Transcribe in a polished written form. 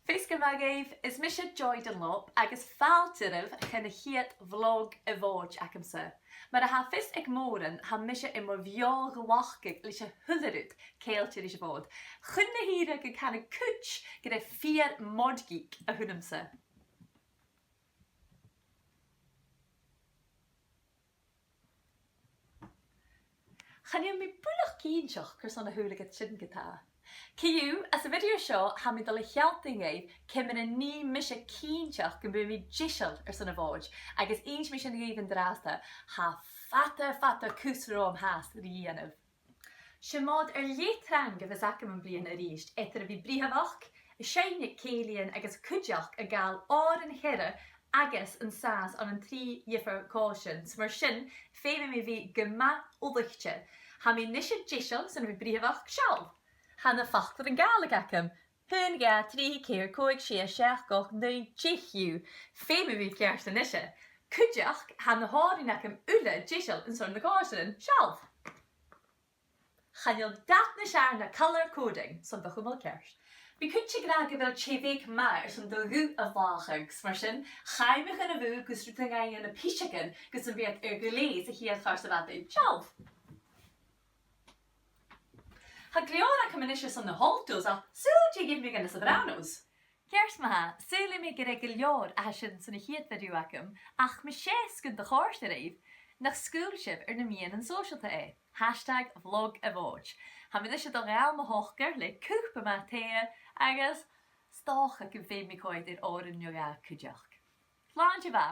Fes gymagaif is misha Joy Dunlop agus faltirif chan a chiad vlog y fod ac amser. Mae'r hafis ag moren ha misha im o fiol gwachgig lys a hwddyrwyd ceiltir is fod. Chyn na hira gyda can y cwtch gyda fiar modgig a hwn amser. Chan yw mi bwylach gynsioch cwrs o'n y hwyl ag sy'n gyda. Cyw, as y fideo sio, ha mi ddol i chialting ei, cymryd yn ni misio cynsioch gyn bwyd mi gisiol sy'n y fod, ag as un misio ni yn drasta, ha fata cwsro am has dhèanamh. Siamod leitrang gyfys agam yn blian yr eist, eithaf fi brihafach, y siainig ceilian ag as cwdioch a gael o'r yn hira agus yn sas on yn tri yffer caution, smyr sin, feim mi fi gyma o ddwychtio. Ha mi nisio gisiol sy'n fi brihafach siol. Han y ffactor yn gael ag acam. Hyn ga 3 ceir coig si a siach goch neu jichiw. Fe mi fi gerst yn isio. Cwdiach han y hor yn acam ula jisiol yn sôn y gorsen sialf. Chanil dat na siar na colour coding son bych hwmol kerst. Fi cwtsi graag fel chefig maar son do rw a fachag smarsyn. Chai mich yn y fw gwrs rwy'n gai yn y pishagan gwrs yn biad ergulees a hi a chars y fadau sialf. Ha gleora cymanisio son y holtos a sŵl ti gyd mi gan y sobranos. Gers ma ha, sŵl i mi gyda gleor a hysyn son y hyd fideo acym, ach mi sies gyda chors yr eif, nach schoolship na mian yn social ta e. #vlog y fod. Ha mi ddysio dol gael ma hochgar le cwp yma te agos stoch ac yn fe mi coed i'r o'r yn yw'r cwdiach. Flan ti fa?